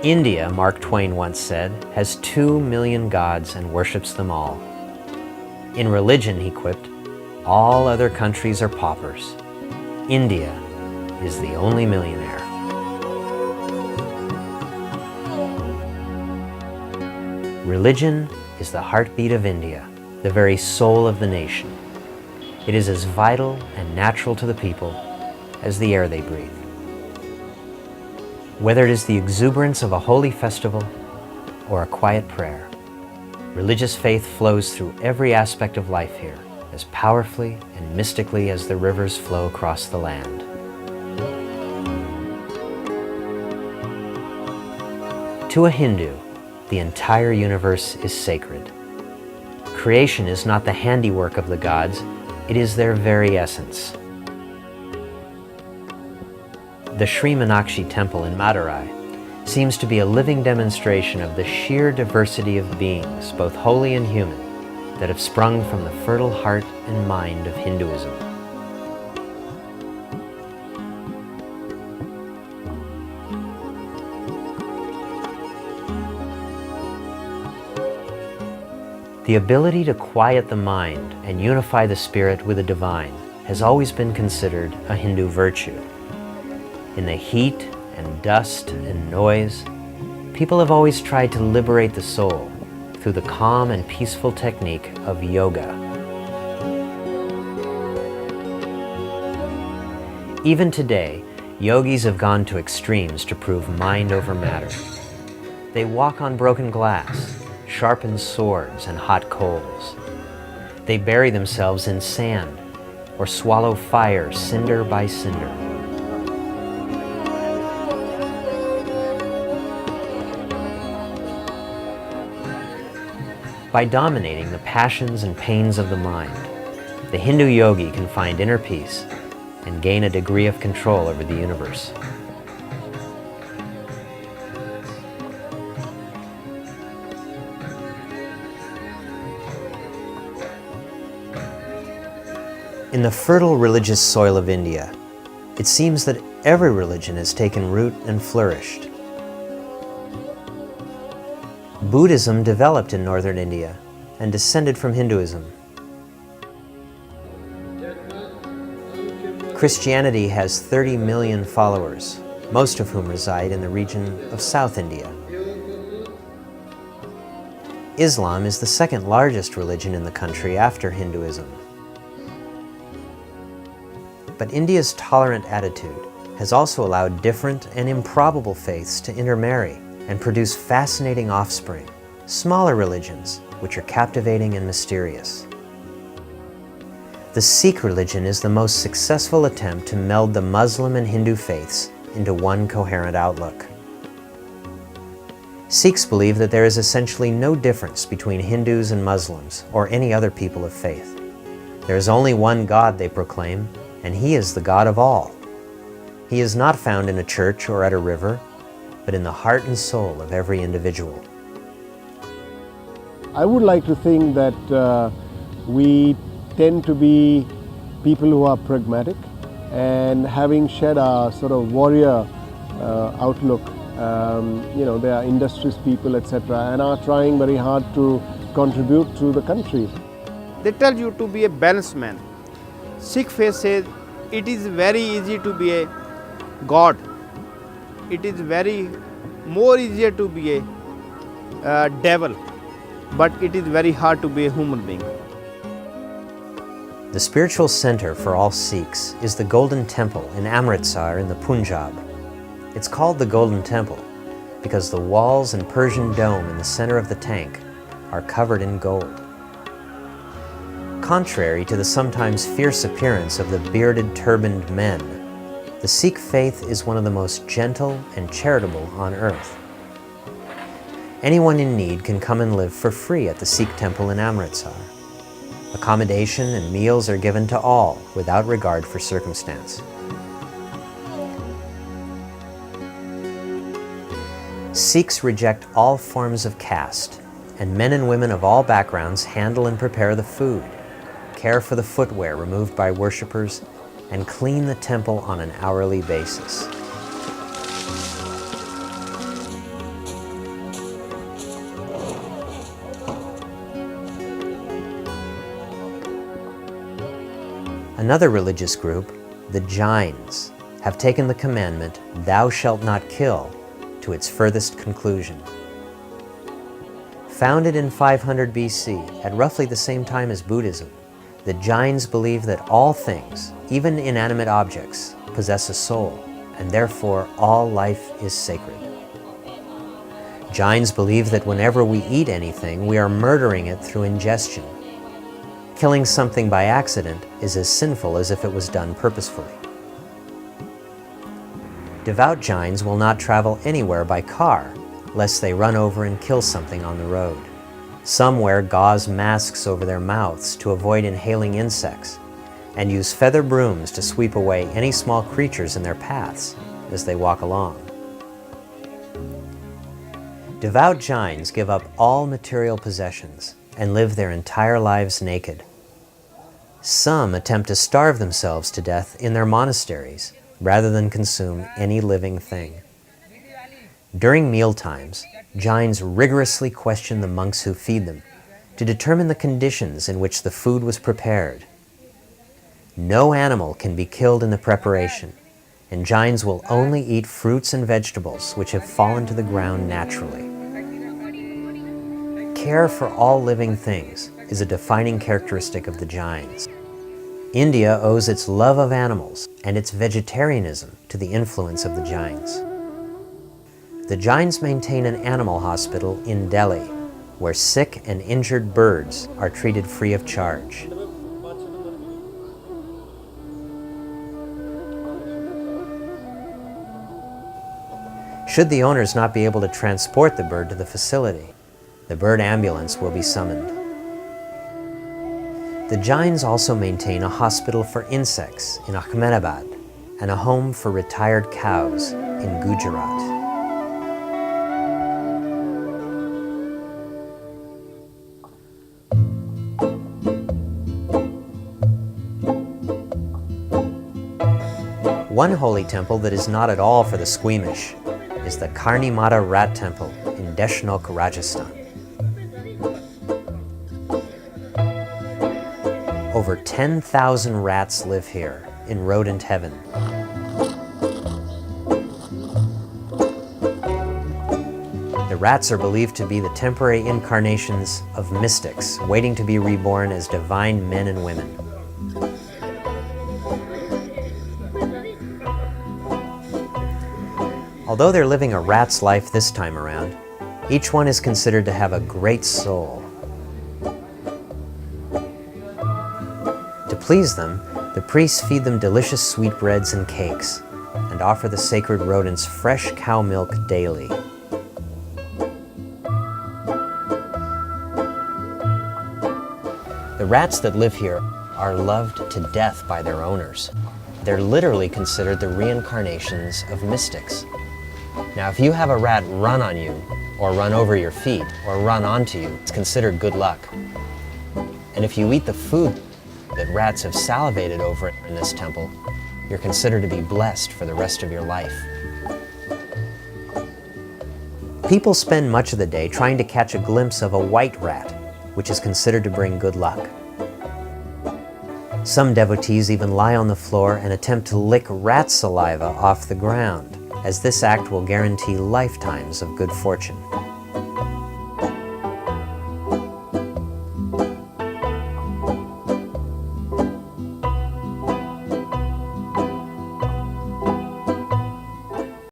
India, Mark Twain once said, has 2 million gods and worships them all. In religion, he quipped, all other countries are paupers. India is the only millionaire. Religion is the heartbeat of India, the very soul of the nation. It is as vital and natural to the people as the air they breathe. Whether it is the exuberance of a holy festival or a quiet prayer, religious faith flows through every aspect of life here as powerfully and mystically as the rivers flow across the land. To a Hindu, the entire universe is sacred. Creation is not the handiwork of the gods, it is their very essence. The Sri Meenakshi Temple in Madurai seems to be a living demonstration of the sheer diversity of beings, both holy and human, that have sprung from the fertile heart and mind of Hinduism. The ability to quiet the mind and unify the spirit with the divine has always been considered a Hindu virtue. In the heat and dust and noise, people have always tried to liberate the soul through the calm and peaceful technique of yoga. Even today, yogis have gone to extremes to prove mind over matter. They walk on broken glass, sharpen swords and hot coals. They bury themselves in sand or swallow fire cinder by cinder. By dominating the passions and pains of the mind, the Hindu yogi can find inner peace and gain a degree of control over the universe. In the fertile religious soil of India, it seems that every religion has taken root and flourished. Buddhism developed in northern India and descended from Hinduism. Christianity has 30 million followers, most of whom reside in the region of South India. Islam is the second largest religion in the country after Hinduism. But India's tolerant attitude has also allowed different and improbable faiths to intermarry and produce fascinating offspring, smaller religions which are captivating and mysterious. The Sikh religion is the most successful attempt to meld the Muslim and Hindu faiths into one coherent outlook. Sikhs believe that there is essentially no difference between Hindus and Muslims or any other people of faith. There is only one God, they proclaim, and He is the God of all. He is not found in a church or at a river, but in the heart and soul of every individual. I would like to think that we tend to be people who are pragmatic, and having shed our sort of warrior outlook, they are industrious people, etc., and are trying very hard to contribute to the country. They tell you to be a balanced man. Sikh faith says it is very easy to be a God. It is very more easier to be a devil, but it is very hard to be a human being. The spiritual center for all Sikhs is the Golden Temple in Amritsar in the Punjab. It's called the Golden Temple because the walls and Persian dome in the center of the tank are covered in gold. Contrary to the sometimes fierce appearance of the bearded, turbaned men, the Sikh faith is one of the most gentle and charitable on earth. Anyone in need can come and live for free at the Sikh temple in Amritsar. Accommodation and meals are given to all without regard for circumstance. Sikhs reject all forms of caste, and men and women of all backgrounds handle and prepare the food, care for the footwear removed by worshippers, and clean the temple on an hourly basis. Another religious group, the Jains, have taken the commandment, "Thou shalt not kill," to its furthest conclusion. Founded in 500 BC, at roughly the same time as Buddhism, the Jains believe that all things, even inanimate objects, possess a soul, and therefore all life is sacred. Jains believe that whenever we eat anything, we are murdering it through ingestion. Killing something by accident is as sinful as if it was done purposefully. Devout Jains will not travel anywhere by car, lest they run over and kill something on the road. Some wear gauze masks over their mouths to avoid inhaling insects, and use feather brooms to sweep away any small creatures in their paths as they walk along. Devout Jains give up all material possessions and live their entire lives naked. Some attempt to starve themselves to death in their monasteries rather than consume any living thing. During meal times, Jains rigorously question the monks who feed them to determine the conditions in which the food was prepared. No animal can be killed in the preparation, and Jains will only eat fruits and vegetables which have fallen to the ground naturally. Care for all living things is a defining characteristic of the Jains. India owes its love of animals and its vegetarianism to the influence of the Jains. The Jains maintain an animal hospital in Delhi, where sick and injured birds are treated free of charge. Should the owners not be able to transport the bird to the facility, the bird ambulance will be summoned. The Jains also maintain a hospital for insects in Ahmedabad and a home for retired cows in Gujarat. One holy temple that is not at all for the squeamish is the Karni Mata Rat Temple in Deshnok, Rajasthan. Over 10,000 rats live here in rodent heaven. The rats are believed to be the temporary incarnations of mystics waiting to be reborn as divine men and women. Although they're living a rat's life this time around, each one is considered to have a great soul. To please them, the priests feed them delicious sweetbreads and cakes, and offer the sacred rodents fresh cow milk daily. The rats that live here are loved to death by their owners. They're literally considered the reincarnations of mystics. Now, if you have a rat run on you, or run over your feet, or run onto you, it's considered good luck. And if you eat the food that rats have salivated over in this temple, you're considered to be blessed for the rest of your life. People spend much of the day trying to catch a glimpse of a white rat, which is considered to bring good luck. Some devotees even lie on the floor and attempt to lick rat saliva off the ground, as this act will guarantee lifetimes of good fortune.